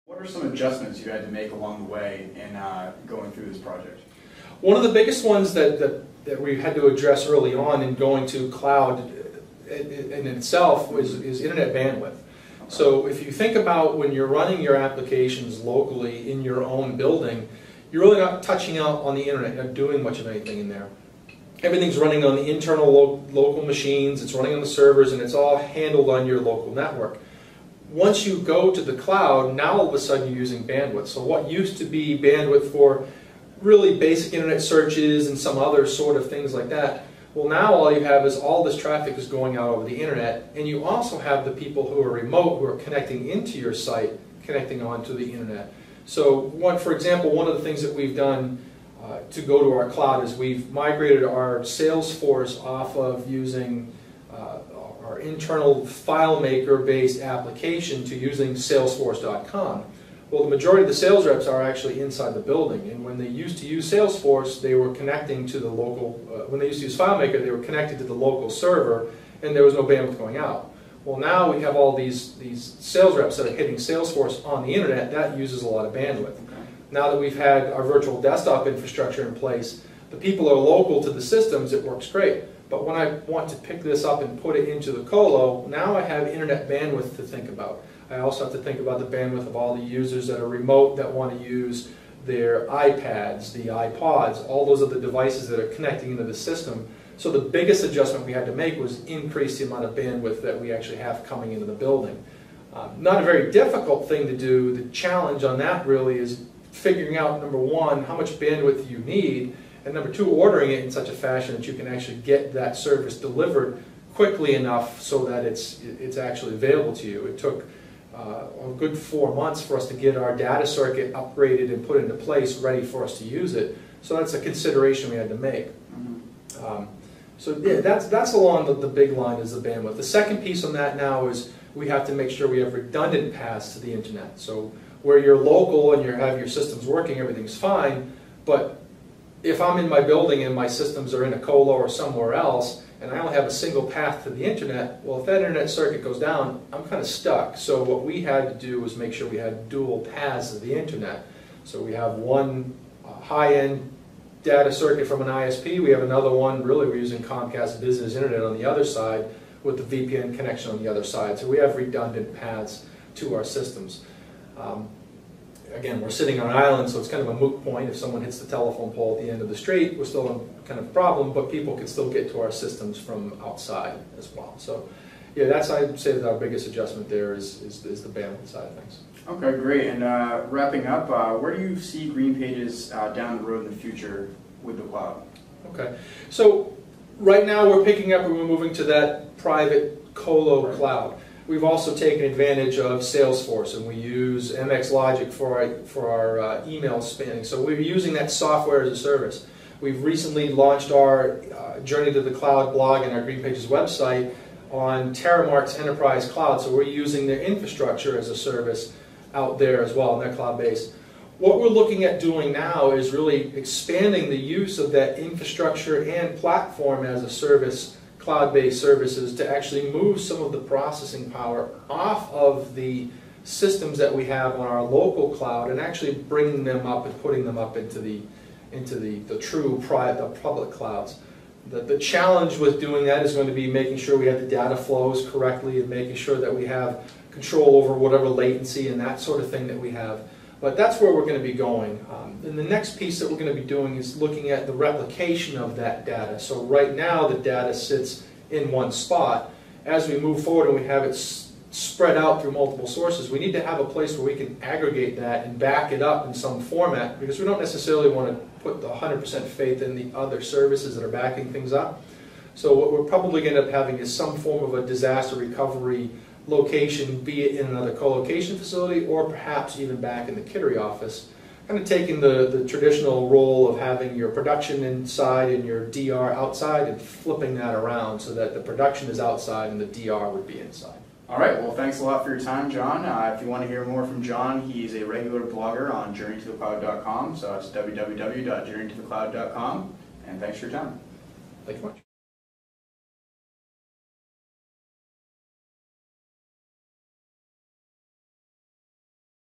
What are some adjustments you had to make along the way in going through this project? One of the biggest ones that we had to address early on in going to cloud in itself is internet bandwidth. Okay. So if you think about when you're running your applications locally in your own building, you're really not touching out on the internet, you're not doing much of anything in there. Everything's running on the internal local machines, it's running on the servers, and it's all handled on your local network. Once you go to the cloud, now all of a sudden you're using bandwidth. So what used to be bandwidth for really basic internet searches and some other sort of things like that, well, now all you have is all this traffic is going out over the internet, and you also have the people who are remote who are connecting into your site, connecting onto the internet. So for example, one of the things that we've done to go to our cloud is we've migrated our Salesforce off of using our internal FileMaker based application to using Salesforce.com. Well, the majority of the sales reps are actually inside the building, and when they used to use Salesforce, they were connecting to the local, when they used to use FileMaker, they were connected to the local server, and there was no bandwidth going out. Well, now we have all these sales reps that are hitting Salesforce on the internet. That uses a lot of bandwidth. Okay. Now that we've had our virtual desktop infrastructure in place, the people are local to the systems, it works great. But when I want to pick this up and put it into the colo, now I have internet bandwidth to think about. I also have to think about the bandwidth of all the users that are remote that want to use their iPads, the iPods, all those other devices that are connecting into the system. So the biggest adjustment we had to make was increase the amount of bandwidth that we actually have coming into the building. Not a very difficult thing to do. The challenge on that really is figuring out, number one, how much bandwidth you need, and number two, ordering it in such a fashion that you can actually get that service delivered quickly enough so that it's actually available to you. It took a good 4 months for us to get our data circuit upgraded and put into place, ready for us to use it. So that's a consideration we had to make. So yeah, that's along the big line is the bandwidth. The second piece on that now is we have to make sure we have redundant paths to the internet. So where you're local and you have your systems working, everything's fine, but if I'm in my building and my systems are in a colo or somewhere else, and I only have a single path to the internet, well, if that internet circuit goes down, I'm kind of stuck. So what we had to do was make sure we had dual paths to the internet. So we have one high-end data circuit from an ISP, we have another one, really we're using Comcast Business Internet on the other side with the VPN connection on the other side. So we have redundant paths to our systems. Again, we're sitting on an island, so it's kind of a moot point. If someone hits the telephone pole at the end of the street, we're still in kind of a problem, but people can still get to our systems from outside as well. So, yeah, that's, I'd say, that our biggest adjustment there is the bandwidth side of things. Okay, great. And wrapping up, where do you see GreenPages down the road in the future with the cloud? Okay, so right now we're picking up and we're moving to that private colo cloud. We've also taken advantage of Salesforce, and we use MX Logic for our email spanning. So we're using that software as a service. We've recently launched our Journey to the Cloud blog and our GreenPages website on Terramark's enterprise cloud. So we're using their infrastructure as a service out there as well, in their cloud base. What we're looking at doing now is really expanding the use of that infrastructure and platform as a service, cloud-based services, to actually move some of the processing power off of the systems that we have on our local cloud and actually bringing them up and putting them up into the true private, public clouds. The challenge with doing that is going to be making sure we have the data flows correctly and making sure that we have control over whatever latency and that sort of thing that we have. But that's where we're going to be going. And the next piece that we're going to be doing is looking at the replication of that data. So right now the data sits in one spot. As we move forward and we have it spread out through multiple sources, we need to have a place where we can aggregate that and back it up in some format, because we don't necessarily want to put the 100% faith in the other services that are backing things up. So what we're probably going to end up having is some form of a disaster recovery location, be it in another co-location facility or perhaps even back in the Kittery office, kind of taking the traditional role of having your production inside and your DR outside and flipping that around so that the production is outside and the DR would be inside. All right, well, thanks a lot for your time, John. If you want to hear more from John, he's a regular blogger on journeytothecloud.com, so it's www.journeytothecloud.com, and thanks for your time. Thank you much.